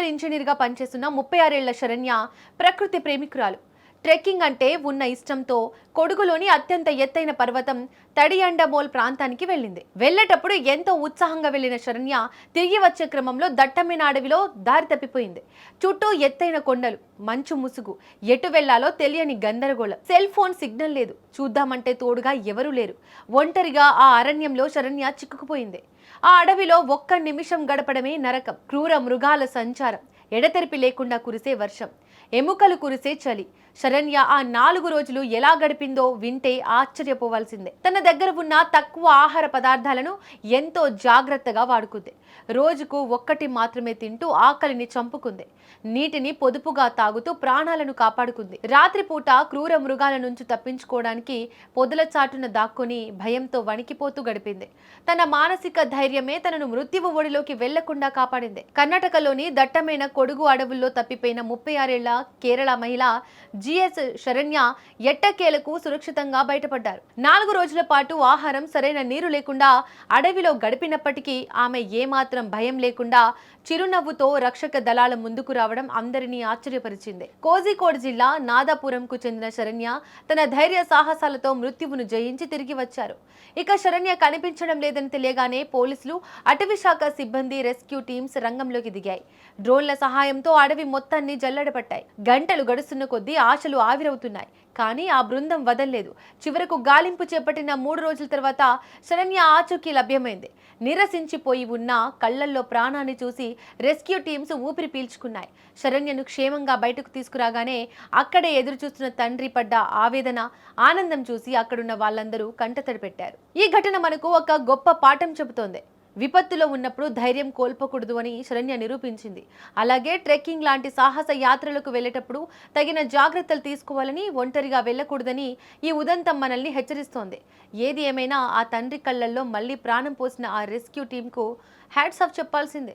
Software ఇంజనీర్గా పనిచేస్తున్న 36 ఏళ్ల శరణ్య ప్రకృతి ప్రేమికురాలు. ట్రెక్కింగ్ అంటే ఉన్న ఇష్టంతో కొడుగులోని అత్యంత ఎత్తైన పర్వతం తడియండమోల్ ప్రాంతానికి వెళ్ళింది. వెళ్ళేటప్పుడు ఎంతో ఉత్సాహంగా వెళ్లిన శరణ్య తిరిగి వచ్చే క్రమంలో దట్టమైన అడవిలో దారి తప్పిపోయింది. చుట్టూ ఎత్తైన కొండలు, మంచు ముసుగు, ఎటు వెళ్లాలో తెలియని గందరగోళం. సెల్ ఫోన్ సిగ్నల్ లేదు. చూద్దామంటే తోడుగా ఎవరూ లేరు. ఒంటరిగా ఆ అరణ్యంలో శరణ్య చిక్కుకుపోయింది. ఆ అడవిలో ఒక్క నిమిషం గడపడమే నరకం. క్రూర మృగాల సంచారం, ఎడతెరిపి లేకుండా కురిసే వర్షం, ఎముకలు కురిసే చలి. శరణ్య ఆ 4 రోజులు ఎలా గడిపిందో వింటే ఆశ్చర్యపోవాల్సిందే. తన దగ్గర ఉన్న తక్కువ ఆహార పదార్థాలను ఎంతో జాగ్రత్తగా వాడుకుంది. రోజుకు ఒక్కటి మాత్రమే తింటూ ఆకలిని చంపుకుంది. నీటిని పొదుపుగా తాగుతూ ప్రాణాలను కాపాడుకుంది. రాత్రిపూట క్రూర మృగాల నుంచి తప్పించుకోవడానికి పొదల చాటున దాక్కుని భయంతో వణికిపోతూ గడిపింది. తన మానసిక ధైర్యమే తనను మృత్యువు ఒడిలోకి వెళ్లకుండా కాపాడింది. కర్ణాటకలోని దట్టమైన కొడుగు అడవుల్లో తప్పిపోయిన 36 ఏళ్ల కేరళ మహిళ జిఎస్ శరణ్య ఎట్టకేలకు సురక్షితంగా బయటపడ్డారు. 4 రోజుల పాటు ఆహారం, సరైన నీరు లేకుండా అడవిలో గడిపినప్పటికీ ఆమె ఏమాత్రం భయం లేకుండా చిరునవ్వుతో రక్షక దళాల ముందుకు రావడం అందరినీ ఆశ్చర్యపరిచింది. కోజికోడ్ జిల్లా నాదాపురంకు చెందిన శరణ్య తన ధైర్య సాహసాలతో మృత్యువును జయించి తిరిగి వచ్చారు. ఇక శరణ్య కనిపించడం లేదని తెలియగానే పోలీసులు, అటవీ శాఖ సిబ్బంది, రెస్క్యూ టీమ్స్ రంగంలోకి దిగాయి. డ్రోన్ల సహాయంతో అడవి మొత్తాన్ని జల్లెడపట్టాయి. గంటలు గడుస్తున్న కొద్దీ ఆశలు ఆవిరవుతున్నాయి. కానీ ఆ బృందం వదల్లేదు. చివరకు గాలింపు చేపట్టిన 3 రోజుల తర్వాత శరణ్య ఆచూకీ లభ్యమైంది. నిరసించిపోయి ఉన్న కళ్లల్లో ప్రాణాన్ని చూసి రెస్క్యూ టీమ్స్ ఊపిరి పీల్చుకున్నాయి. శరణ్యను క్షేమంగా బయటకు తీసుకురాగానే అక్కడే ఎదురు చూస్తున్న తండ్రి పడ్డ ఆవేదన, ఆనందం చూసి అక్కడున్న వాళ్ళందరూ కంటతడి పెట్టారు. ఈ ఘటన మనకు ఒక గొప్ప పాఠం చెబుతోంది. విపత్తులో ఉన్నప్పుడు ధైర్యం కోల్పోకూడదు అని శరణ్య నిరూపించింది. అలాగే ట్రెక్కింగ్ లాంటి సాహస యాత్రలకు వెళ్లేటప్పుడు తగిన జాగ్రత్తలు తీసుకోవాలని, ఒంటరిగా వెళ్లకూడదని ఈ ఉదంతం మనల్ని హెచ్చరిస్తోంది. ఏది ఏమైనా ఆ తండ్రి కళ్లల్లో మళ్లీ ప్రాణం పోసిన ఆ రెస్క్యూ టీంకు హ్యాట్స్ ఆఫ్ చెప్పాల్సిందే.